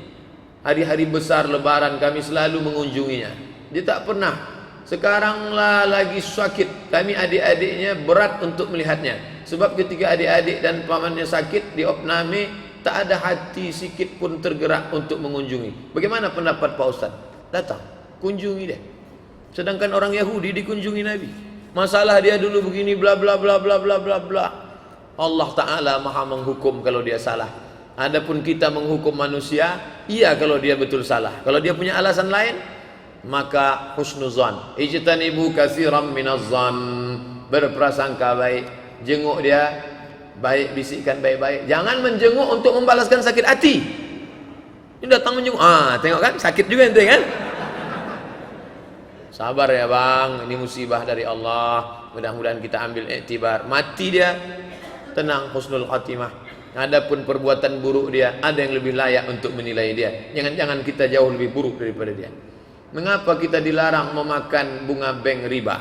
Hari-hari besar lebaran kami selalu mengunjunginya. Dia tak pernah. Sekaranglah lagi sakit, kami adik-adiknya berat untuk melihatnya. Sebab ketika adik-adik dan pamannya sakit, diopname, tak ada hati sikit pun tergerak untuk mengunjungi. Bagaimana pendapat Pak Ustaz? Datang, kunjungi dia. Sedangkan orang Yahudi dikunjungi Nabi. Masalah dia dulu begini, bla bla bla bla bla bla bla. Allah Ta'ala maha menghukum kalau dia salah. Adapun kita menghukum manusia, iya kalau dia betul salah. Kalau dia punya alasan lain, maka husnuzan. Ijtanibu katsiran minazzan. Berprasangka baik. Jenguk dia baik, bisikkan baik-baik. Jangan menjenguk untuk membalaskan sakit hati. Ini datang menjenguk, tengok kan, sakit juga ente kan. Sabar ya bang, ini musibah dari Allah. Mudah-mudahan kita ambil iktibar. Mati dia, tenang, husnul khatimah. Adapun perbuatan buruk dia, ada yang lebih layak untuk menilai dia. Jangan-jangan kita jauh lebih buruk daripada dia. Mengapa kita dilarang memakan bunga bank riba?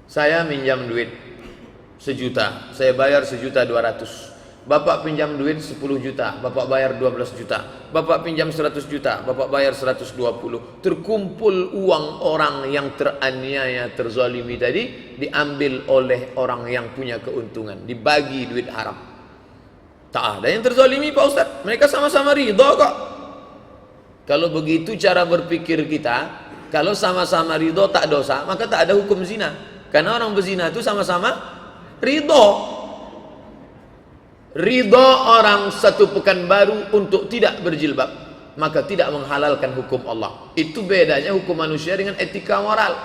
Saya minjam duit 1 juta, saya bayar 1.200.000. Bapak pinjam duit 10 juta, Bapak bayar 12 juta. Bapak pinjam 100 juta, Bapak bayar 120. Terkumpul uang orang yang teraniaya, terzalimi tadi, diambil oleh orang yang punya keuntungan, dibagi duit haram. Tak ada yang terzalimi Pak Ustaz, mereka sama-sama ridha kok. Kalau begitu cara berpikir kita, kalau sama-sama ridha tak dosa, maka tak ada hukum zina. Karena orang berzina itu sama-sama ridha. Ridha orang 1 pekan baru untuk tidak berjilbab, maka tidak menghalalkan hukum Allah. Itu bedanya hukum manusia dengan etika moral.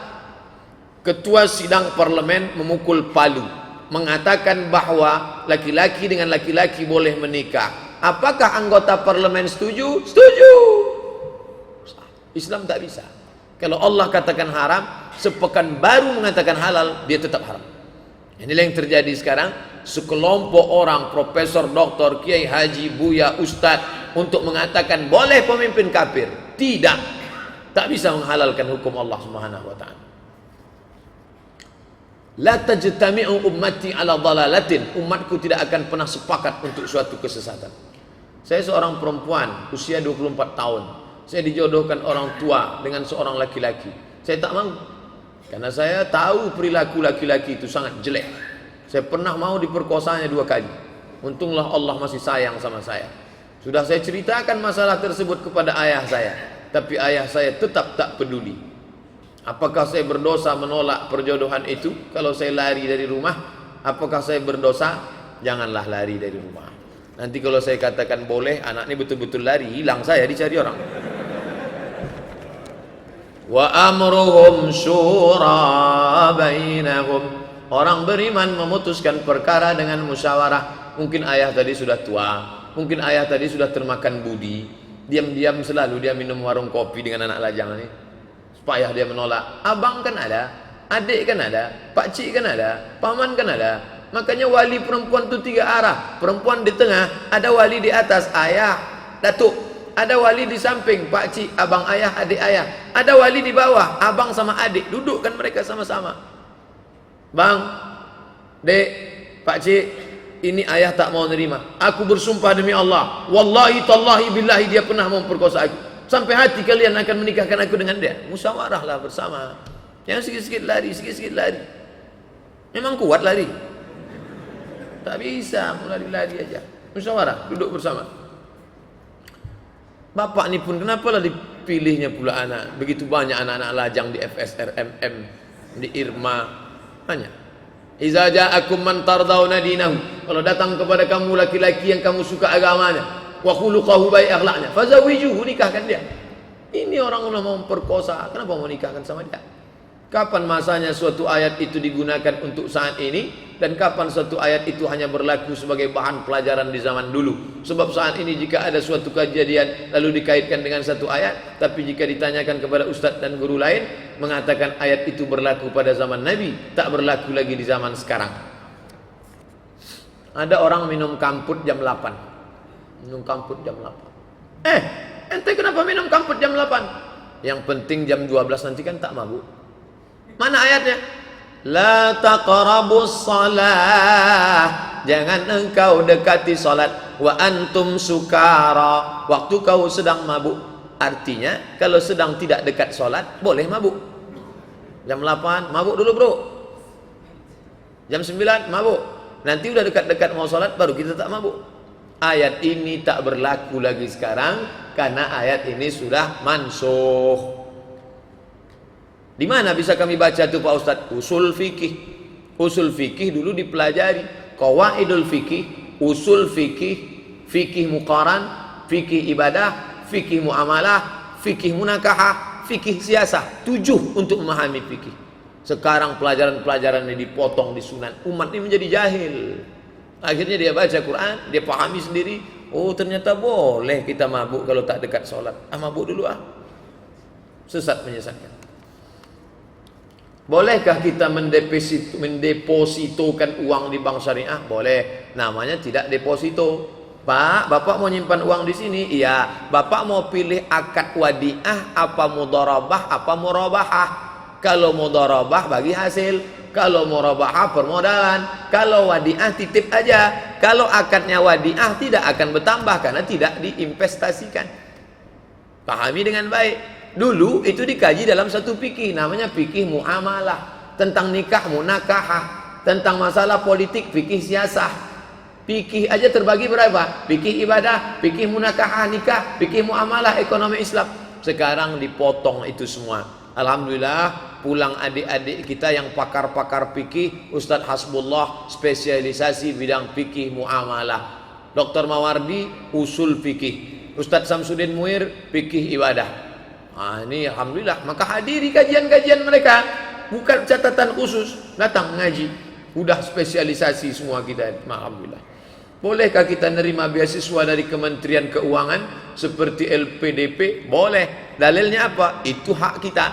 Ketua sidang parlemen memukul palu, mengatakan bahwa laki-laki dengan laki-laki boleh menikah. Apakah anggota parlemen setuju? Setuju. Islam tak bisa. Kalau Allah katakan haram, sepekan baru mengatakan halal, dia tetap haram. Inilah yang terjadi sekarang. Sekelompok orang, profesor, doktor, kiai, haji, buya, ustad, untuk mengatakan boleh pemimpin kafir. Tidak, tak bisa menghalalkan hukum Allah Subhanahu wa ta'ala. La tajtami'u ummati ala dhalalatin. Umatku tidak akan pernah sepakat untuk suatu kesesatan. Saya seorang perempuan usia 24 tahun. Saya dijodohkan orang tua dengan seorang laki-laki. Saya tak mau, karena saya tahu perilaku laki-laki itu sangat jelek. Saya pernah mau diperkosanya 2 kali. Untunglah Allah masih sayang sama saya. Sudah saya ceritakan masalah tersebut kepada ayah saya, tapi ayah saya tetap tak peduli. Apakah saya berdosa menolak perjodohan itu? Kalau saya lari dari rumah, apakah saya berdosa? Janganlah lari dari rumah. Nanti kalau saya katakan boleh, anak ini betul-betul lari, hilang saya, dicari orang. Wa amruhum syura bainahum. Orang beriman memutuskan perkara dengan musyawarah. Mungkin ayah tadi sudah tua, mungkin ayah tadi sudah termakan budi. Diam-diam selalu dia minum warung kopi dengan anak lajang ini. Supaya dia menolak. Abang kan ada, adik kan ada, pakcik kan ada, paman kan ada. Makanya wali perempuan itu 3 arah. Perempuan di tengah, ada wali di atas, ayah, datuk. Ada wali di samping, pakcik, abang ayah, adik ayah. Ada wali di bawah, abang sama adik. Dudukkan mereka sama-sama. Bang, dek, pakcik, ini ayah tak mau nerima. Aku bersumpah demi Allah, wallahi tallahi billahi dia pernah memperkosa aku. Sampai hati kalian akan menikahkan aku dengan dia. Musyawarahlah bersama. Jangan sikit-sikit lari, sikit-sikit lari. Memang kuat lari. Tak bisa, mau lari-lari aja. Musyawarah, duduk bersama. Bapak ni pun kenapalah dipilihnya pula anak. Begitu banyak anak-anak lajang di FSRMM, di Irma. Hanya iza ja'akum man tardawna dinahu. Kalau datang kepada kamu laki-laki yang kamu suka agamanya, wa khuluquhu baik akhlaknya, fazawijuhu, nikahkan dia. Ini orang mau memperkosa, kenapa mau nikahkan sama dia? Kapan masanya suatu ayat itu digunakan untuk saat ini, dan kapan suatu ayat itu hanya berlaku sebagai bahan pelajaran di zaman dulu. Sebab saat ini jika ada suatu kejadian lalu dikaitkan dengan satu ayat, tapi jika ditanyakan kepada ustadz dan guru lain, mengatakan ayat itu berlaku pada zaman Nabi, tak berlaku lagi di zaman sekarang. Ada orang minum kamput jam 8. Minum kamput jam 8. Ente kenapa minum kamput jam 8? Yang penting jam 12 nanti kan tak mabuk. Mana ayatnya? La taqrabus salah. Jangan engkau dekati salat wa antum sukara. Waktu kau sedang mabuk. Artinya kalau sedang tidak dekat salat boleh mabuk. Jam 8 mabuk dulu, bro. Jam 9 mabuk. Nanti udah dekat-dekat mau salat baru kita tak mabuk. Ayat ini tak berlaku lagi sekarang karena ayat ini sudah mansukh. Di mana bisa kami baca tuh Pak Ustadz? Usul fikih. Usul fikih dulu dipelajari. Qawaidul fikih, usul fikih, fikih muqaran, fikih ibadah, fikih muamalah, fikih munakahah, fikih siasah. 7 untuk memahami fikih. Sekarang pelajaran-pelajaran ini dipotong, disunat. Umat ini menjadi jahil. Akhirnya dia baca Quran, dia pahami sendiri. Oh ternyata boleh kita mabuk kalau tak dekat sholat. Mabuk dulu ah. Sesat menyesatkan. Bolehkah kita mendepositokan uang di bank syariah? Boleh. Namanya tidak deposito. Pak, Bapak mau nyimpan uang di sini? Iya. Bapak mau pilih akad wadiah apa mudharabah apa murabahah? Kalau mudharabah bagi hasil, kalau murabahah permodalan, kalau wadiah titip aja. Kalau akadnya wadiah tidak akan bertambah karena tidak diinvestasikan. Pahami dengan baik. Dulu itu dikaji dalam satu fikih, namanya fikih muamalah, tentang nikah munakahah, tentang masalah politik fikih siasah. Fikih aja terbagi berapa? Fikih ibadah, fikih munakahah nikah, fikih muamalah ekonomi Islam. Sekarang dipotong itu semua. Alhamdulillah pulang adik-adik kita yang pakar-pakar fikih, Ustadz Hasbullah spesialisasi bidang fikih muamalah, Dr. Mawardi usul fikih, Ustadz Samsudin Muir fikih ibadah. Ini alhamdulillah, maka hadiri kajian-kajian mereka, bukan catatan khusus, datang ngaji, udah spesialisasi semua kita, alhamdulillah. Bolehkah kita nerima beasiswa dari Kementerian Keuangan seperti LPDP? Boleh. Dalilnya apa? Itu hak kita.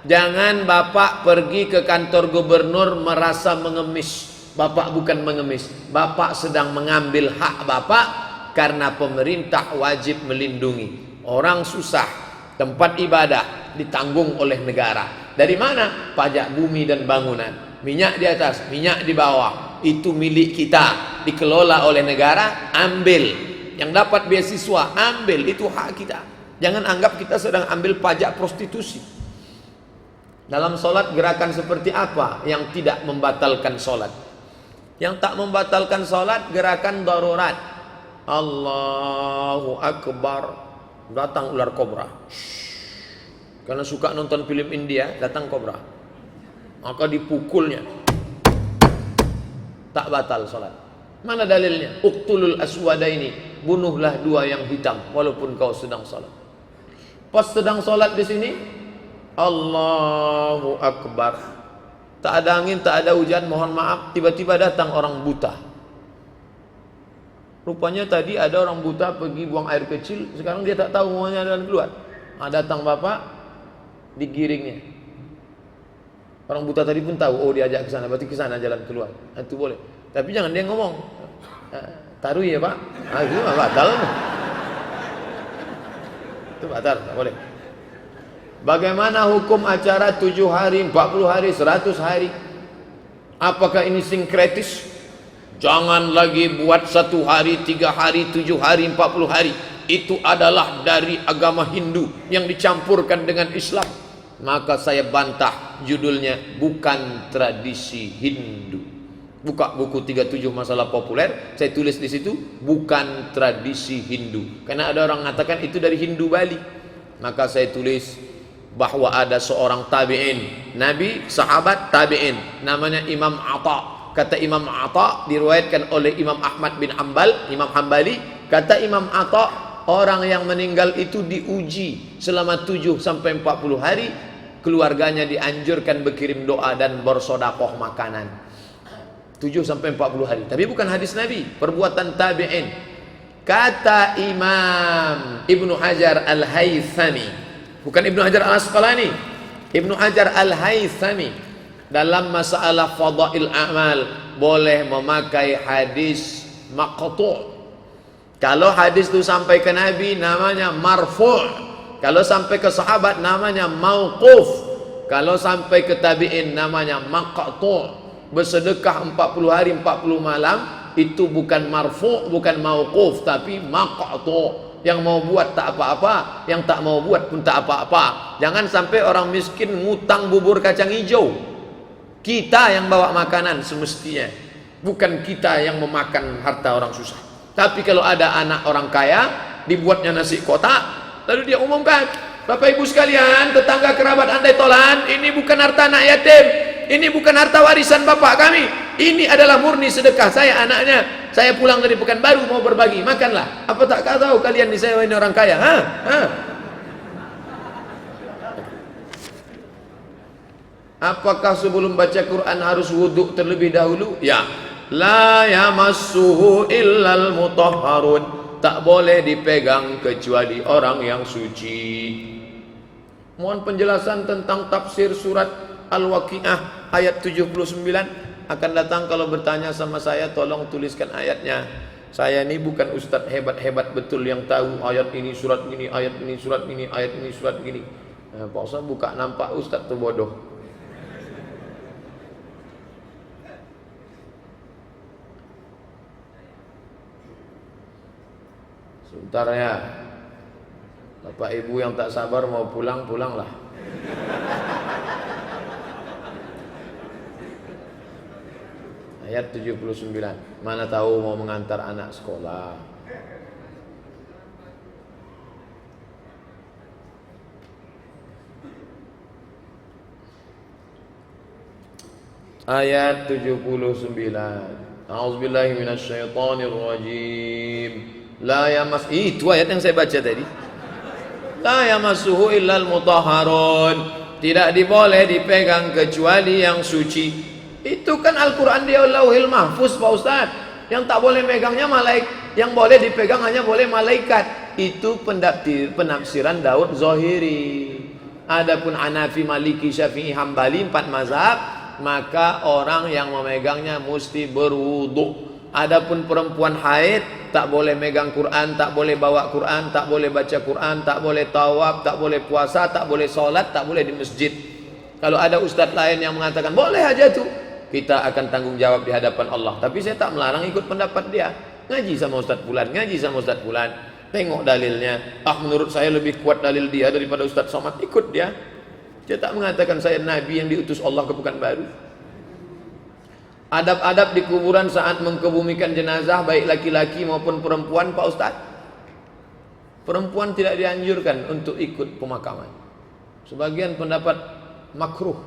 Jangan Bapak pergi ke kantor gubernur merasa mengemis. Bapak bukan mengemis, Bapak sedang mengambil hak Bapak karena pemerintah wajib melindungi. Orang susah, tempat ibadah ditanggung oleh negara. Dari mana? Pajak bumi dan bangunan. Minyak di atas, minyak di bawah. Itu milik kita, dikelola oleh negara, ambil. Yang dapat beasiswa, ambil. Itu hak kita. Jangan anggap kita sedang ambil pajak prostitusi. Dalam sholat gerakan seperti apa yang tidak membatalkan sholat? Yang tak membatalkan sholat gerakan darurat. Allahu Akbar. Datang ular kobra. Karena suka nonton film India, datang kobra. Maka dipukulnya. Tak batal sholat. Mana dalilnya? Uqtulul aswadaini. Bunuhlah dua yang hitam walaupun kau sedang sholat. Pas sedang sholat di sini, Allahu Akbar. Tak ada angin, tak ada hujan, mohon maaf, tiba-tiba datang orang buta. Rupanya tadi ada orang buta pergi buang air kecil, sekarang dia tak tahu mau jalan keluar. Datang bapak, digiringnya. Orang buta tadi pun tahu, oh diajak ke sana, berarti ke sana jalan keluar. Itu boleh. Tapi jangan dia ngomong, taruh ya pak. Itu mah batal. Itu batal, tak boleh. Bagaimana hukum acara 7 hari, 40 hari, 100 hari? Apakah ini sinkretis? Jangan lagi buat 1 hari, 3 hari, 7 hari, 40 hari. Itu adalah dari agama Hindu yang dicampurkan dengan Islam. Maka saya bantah, judulnya bukan tradisi Hindu. Buka buku 37 masalah populer, saya tulis di situ bukan tradisi Hindu. Karena ada orang mengatakan itu dari Hindu Bali. Maka saya tulis bahwa ada seorang tabi'in, nabi, sahabat, tabi'in, namanya Imam Atha. Kata Imam Atha, diriwayatkan oleh Imam Ahmad bin Hanbal, Imam Hambali, kata Imam Atha, orang yang meninggal itu diuji selama 7 sampai 40 hari keluarganya dianjurkan berkirim doa dan bersodakoh makanan 7-40 hari. Tapi bukan hadis Nabi, perbuatan tabi'in. Kata Imam Ibnu Hajar Al-Haythami, bukan Ibnu Hajar Al-Asqalani, Ibnu Hajar Al-Haythami, dalam masalah fadail amal boleh memakai hadis maqtu'. Kalau hadis itu sampai ke Nabi namanya marfu', kalau sampai ke sahabat namanya mauquf, kalau sampai ke tabi'in namanya maqtu'. Bersedekah 40 hari 40 malam itu bukan marfu', bukan mauquf, tapi maqtu'. Yang mau buat tak apa-apa, yang tak mau buat pun tak apa-apa. Jangan sampai orang miskin ngutang bubur kacang hijau. Kita yang bawa makanan semestinya, bukan kita yang memakan harta orang susah. Tapi kalau ada anak orang kaya, dibuatnya nasi kotak, lalu dia umumkan, Bapak Ibu sekalian, tetangga kerabat andai tolan, ini bukan harta anak yatim, ini bukan harta warisan bapak kami, ini adalah murni sedekah saya anaknya, saya pulang dari Pekanbaru mau berbagi, makanlah. Apa tak tahu kalian di saya ini orang kaya? Apakah sebelum baca Quran harus wudhu terlebih dahulu? Ya. La yamassuhu illal mutahharun. Tak boleh dipegang kecuali orang yang suci. Mohon penjelasan tentang tafsir surat Al-Waqiah ayat 79. Akan datang kalau bertanya sama saya, tolong tuliskan ayatnya. Saya ini bukan ustadz hebat-hebat betul yang tahu ayat ini surat ini, ayat ini surat ini, ayat ini surat ini. Pak Ustaz buka nampak ustadz tu bodoh. Sebentar ya, Bapak Ibu yang tak sabar mau pulang, pulanglah. Ayat 79. Mana tahu mau mengantar anak sekolah. Ayat 79. A'udzubillahi minasyaitonirrajim. La yamas, itu ayat yang saya baca tadi. La yamassuhu illal mutahharun. Tidak diboleh dipegang kecuali yang suci. Itu kan Al-Quran dia Lauhil Mahfuz Pak Ustaz. Yang tak boleh megangnya malaikat, yang boleh dipegang hanya boleh malaikat. Itu penafsiran Daud Zohiri. Adapun Hanafi, Maliki, Syafi'i, Hambali, 4 mazhab, maka orang yang memegangnya mesti berwudu. Adapun perempuan haid tak boleh megang Quran, tak boleh bawa Quran, tak boleh baca Quran, tak boleh tawaf, tak boleh puasa, tak boleh sholat, tak boleh di masjid. Kalau ada ustadz lain yang mengatakan boleh aja tuh, kita akan tanggung jawab di hadapan Allah. Tapi saya tak melarang ikut pendapat dia. Ngaji sama ustadz Fulan, ngaji sama ustadz Fulan, tengok dalilnya. Menurut saya lebih kuat dalil dia daripada ustadz Somad, ikut dia. Dia tak mengatakan saya nabi yang diutus Allah ke Pekanbaru. Adab-adab di kuburan saat mengkebumikan jenazah baik laki-laki maupun perempuan Pak Ustaz. Perempuan tidak dianjurkan untuk ikut pemakaman. Sebagian pendapat makruh,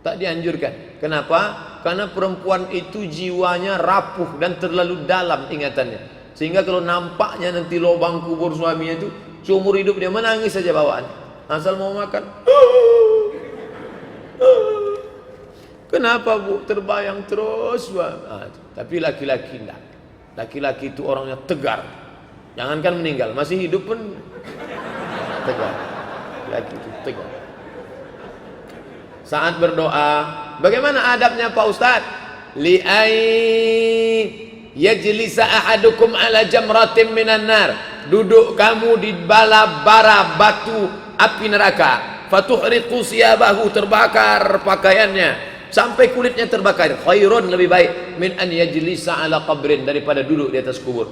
tak dianjurkan. Kenapa? Karena perempuan itu jiwanya rapuh dan terlalu dalam ingatannya, sehingga kalau nampaknya nanti lubang kubur suaminya itu, seumur hidup dia menangis saja bawaan. Asal mau makan, kenapa Bu? Terbayang terus. Tapi laki-laki enggak. Laki-laki itu orangnya tegar. Jangankan meninggal, masih hidup pun tegar. Laki itu tegar. Saat berdoa, bagaimana adabnya Pak Ustaz? Li'ai yajlisa ahadukum ala jamratin minan nar. Duduk kamu di bara batu api neraka. Fatuhriqu siyabahu, terbakar pakaiannya sampai kulitnya terbakar. Khairun, lebih baik, min an yajlisa ala qabrin, daripada duduk di atas kubur.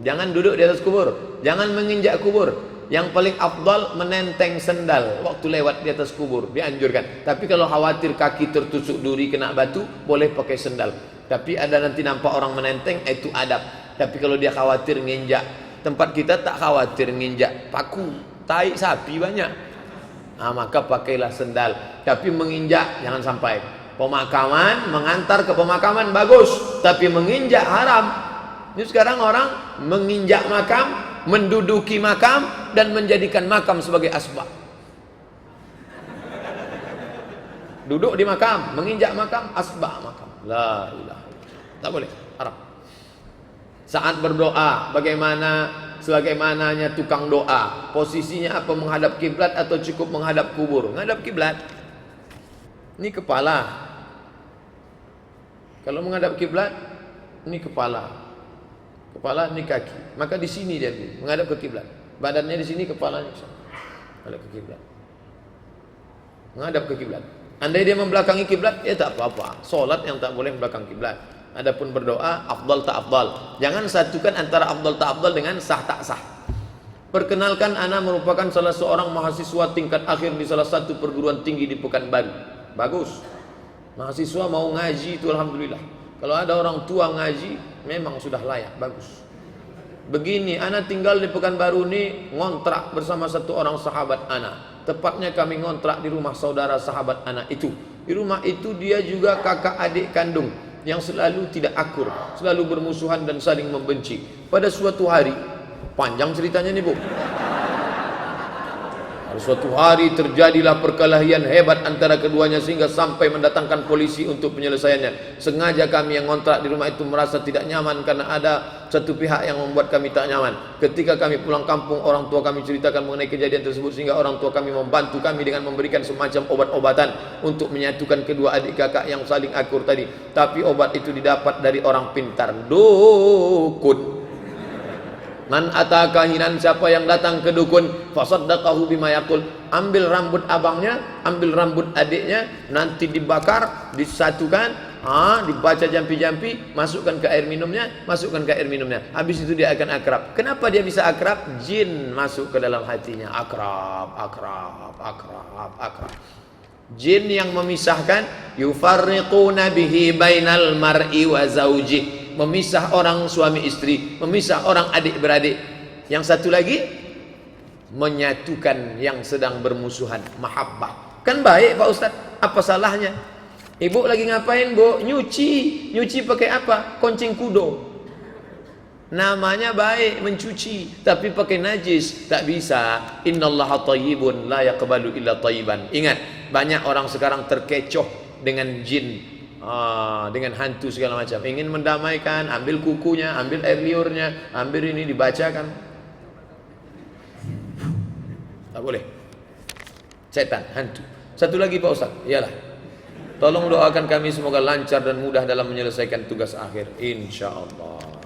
Jangan duduk di atas kubur, jangan menginjak kubur. Yang paling afdal menenteng sendal waktu lewat di atas kubur, dianjurkan. Tapi kalau khawatir kaki tertusuk duri kena batu, boleh pakai sendal. Tapi ada nanti nampak orang menenteng, itu adab. Tapi kalau dia khawatir nginjak, tempat kita tak khawatir nginjak paku, tai sapi banyak, maka pakailah sendal. Tapi menginjak jangan sampai. Pemakaman, mengantar ke pemakaman bagus, tapi menginjak haram. Ini sekarang orang menginjak makam, menduduki makam, dan menjadikan makam sebagai asbab. Duduk di makam, menginjak makam, asbah makam. La ilaha illallah. Tak boleh, haram. Saat berdoa, sebagaimananya tukang doa, posisinya apa, menghadap kiblat atau cukup menghadap kubur? Menghadap kiblat. Ini kepala. Kalau menghadap kiblat, ini kepala. Kepala, ini kaki. Maka di sini dia menghadap ke kiblat. Badannya di sini, kepalanya menghadap ke kiblat. Menghadap ke kiblat. Andai dia membelakangi kiblat, ya tak apa-apa. Solat yang tak boleh belakang kiblat. Adapun berdoa, afdal tak afdal. Jangan satukan antara afdal tak afdal dengan sah tak sah. Perkenalkan, ana merupakan salah seorang mahasiswa tingkat akhir di salah satu perguruan tinggi di Pekanbaru. Bagus. Mahasiswa mau ngaji itu alhamdulillah. Kalau ada orang tua ngaji, memang sudah layak, bagus. Begini, ana tinggal di Pekanbaru ini, ngontrak bersama satu orang sahabat ana. Tepatnya kami ngontrak di rumah saudara sahabat ana itu. Di rumah itu dia juga kakak adik kandung yang selalu tidak akur, selalu bermusuhan dan saling membenci. Pada suatu hari, panjang ceritanya nih Bu. Suatu hari terjadilah perkelahian hebat antara keduanya sehingga sampai mendatangkan polisi untuk penyelesaiannya. Sengaja kami yang ngontrak di rumah itu merasa tidak nyaman karena ada satu pihak yang membuat kami tak nyaman. Ketika kami pulang kampung, orang tua kami ceritakan mengenai kejadian tersebut sehingga orang tua kami membantu kami dengan memberikan semacam obat-obatan untuk menyatukan kedua adik kakak yang saling akur tadi. Tapi obat itu didapat dari orang pintar, dukun. Man ataka hinan, siapa yang datang ke dukun, fasaddaqahu bima yaqul, ambil rambut abangnya, ambil rambut adiknya, nanti dibakar, disatukan, dibaca jampi-jampi, masukkan ke air minumnya, habis itu dia akan akrab. Kenapa dia bisa akrab? Jin masuk ke dalam hatinya, akrab. Jin yang memisahkan, yufarriquna bihi bainal mar'i wa zawji, memisah orang suami istri, memisah orang adik beradik. Yang satu lagi, menyatukan yang sedang bermusuhan, mahabbah. Kan baik Pak Ustadz, apa salahnya? Ibu lagi ngapain Bu? Nyuci pakai apa? Koncing kudo. Namanya baik, mencuci, tapi pakai najis tak bisa. Innallaha thayyibun la yaqbalu illa thayyiban. Ingat, banyak orang sekarang terkecoh dengan jin, dengan hantu segala macam. Ingin mendamaikan, ambil kukunya, ambil air liurnya, ambil ini dibacakan. Tak boleh. Setan, hantu. Satu lagi Pak Ustaz, iyalah. Tolong doakan kami semoga lancar dan mudah dalam menyelesaikan tugas akhir, insyaallah.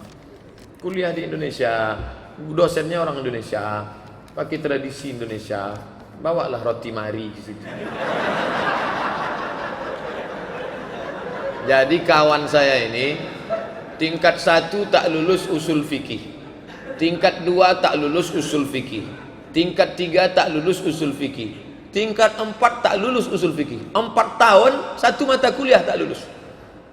Kuliah di Indonesia, dosennya orang Indonesia, pakai tradisi Indonesia, bawalah roti mari ke situ. Jadi kawan saya ini tingkat 1 tak lulus usul fikih, tingkat 2 tak lulus usul fikih, tingkat 3 tak lulus usul fikih, tingkat 4 tak lulus usul fikih. 4 tahun 1 mata kuliah tak lulus,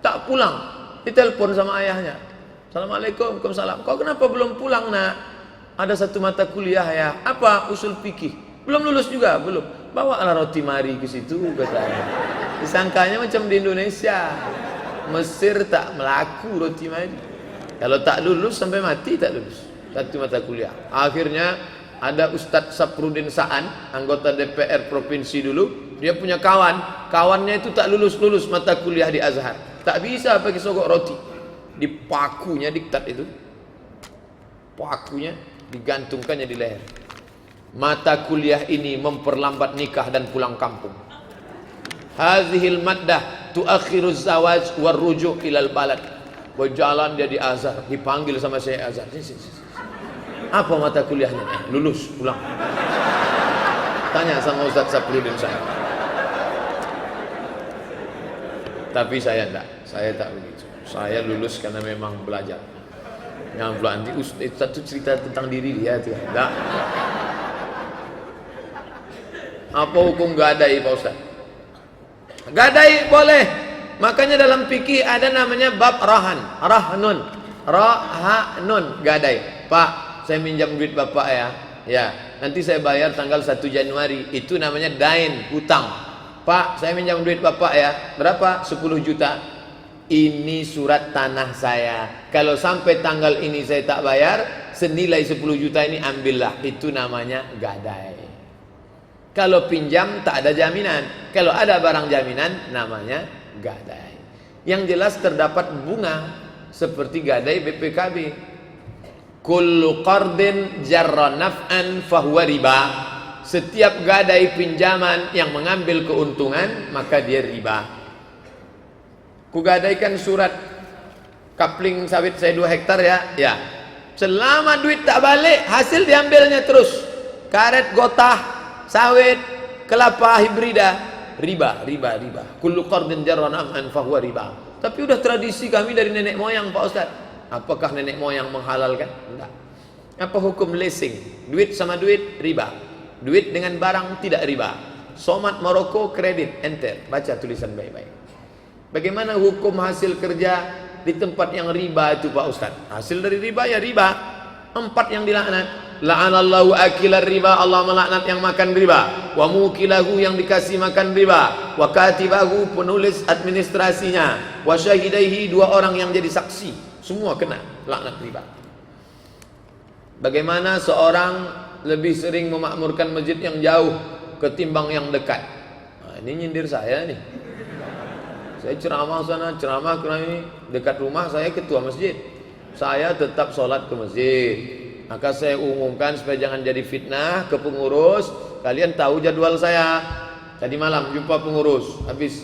tak pulang. Ditelepon sama ayahnya, Assalamualaikum, Waalaikumsalam. Kau kenapa belum pulang nak? Ada 1 mata kuliah ya. Apa? Usul fikih. Belum lulus juga? Belum. Bawalah roti mari ke situ katanya. Disangkanya macam di Indonesia. Mesir tak melaku roti mari. Kalau tak lulus sampai mati tak lulus. 1 mata kuliah. Akhirnya ada Ustadz Saprudin Sa'an, anggota DPR provinsi dulu. Dia punya kawannya itu tak lulus mata kuliah di Azhar. Tak bisa pakai sogok roti. Di pakunya diktat itu, pakunya digantungkannya di leher. Mata kuliah ini memperlambat nikah dan pulang kampung. Hazihil maddah tuakhiru zawaj war rujuk ilal balad. Berjalan dia di Azhar, dipanggil sama saya Azhar. Apa mata kuliahnya? Lulus, pulang. Tanya sama Ustaz Saprudin saya. Tapi saya tak begitu. Saya lulus karena memang belajar. Yang nanti Ustaz itu cerita tentang diri dia tuh. Enggak. Apa hukum gadai Pak Ustaz? Gadai boleh. Makanya dalam fikih ada namanya bab rahnun, gadai. Pak, saya minjam duit Bapak ya. Ya, nanti saya bayar tanggal 1 Januari. Itu namanya dain, hutang. Pak, saya minjam duit Bapak ya. Berapa? 10 juta. Ini surat tanah saya. Kalau sampai tanggal ini saya tak bayar, senilai 10 juta ini ambillah. Itu namanya gadai. Kalau pinjam tak ada jaminan. Kalau ada barang jaminan namanya gadai. Yang jelas terdapat bunga seperti gadai BPKB. Kullu qardin jarra naf'an fahuwa riba. Setiap gadai pinjaman yang mengambil keuntungan maka dia riba. Kugadaikan surat kapling sawit saya 2 hektar ya. Ya. Selama duit tak balik, hasil diambilnya terus. Karet gotah, sawit, kelapa hibrida, riba. Kullu qardin jarra naf'an fahuwa riba. Tapi udah tradisi kami dari nenek moyang Pak Ustaz. Apakah nenek moyang menghalalkan? Enggak. Apa hukum leasing? Duit sama duit riba. Duit dengan barang tidak riba. Somat Maroko kredit, enter. Baca tulisan baik-baik. Bagaimana hukum hasil kerja di tempat yang riba itu Pak Ustaz? Hasil dari riba ya riba. 4 yang dilaknat. La'anallahu akilar riba, Allah melaknat yang makan riba. Wa mukilahu, yang dikasih makan riba. Wa katibahu, penulis administrasinya. Wa syahidaihi, 2 orang yang jadi saksi. Semua kena laknat riba. Bagaimana seorang lebih sering memakmurkan masjid yang jauh ketimbang yang dekat? Nah, ini nyindir saya nih. Saya ceramah sana, ceramah ke ini dekat rumah saya ketua masjid. Saya tetap sholat ke masjid. Maka saya umumkan supaya jangan jadi fitnah ke pengurus. Kalian tahu jadwal saya. Tadi malam jumpa pengurus habis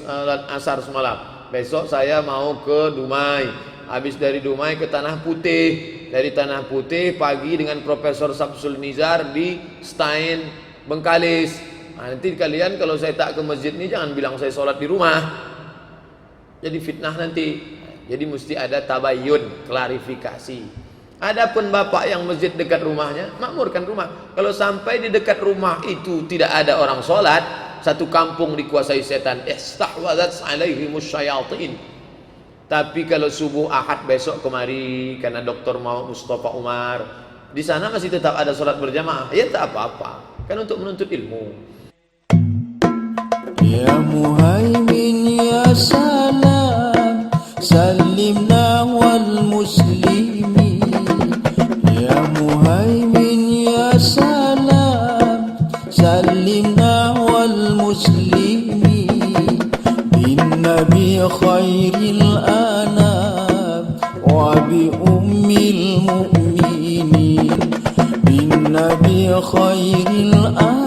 asar semalam. Besok saya mau ke Dumai. Habis dari Dumai ke Tanah Putih. Dari Tanah Putih pagi dengan Profesor Samsul Nizar di Stein Bengkalis. Nah, nanti kalian kalau saya tak ke masjid ini jangan bilang saya sholat di rumah. Jadi fitnah nanti. Jadi mesti ada tabayun, klarifikasi. Adapun bapak yang masjid dekat rumahnya, makmurkan rumah. Kalau sampai di dekat rumah itu tidak ada orang sholat, satu kampung dikuasai setan. Istahwadzat alaihimus syayatin. Tapi kalau subuh Ahad besok kemari karena Dr. Mustafa Umar, di sana masih tetap ada sholat berjamaah, ya tak apa-apa, kan untuk menuntut ilmu. Ya Muhaimin ya salam, salimna wal muslimin. Ya Muhaimin ya salam, salimna wal muslimin. Bin Nabi khairil anam wa bi ummil mu'minin. Bin Nabi khairil anam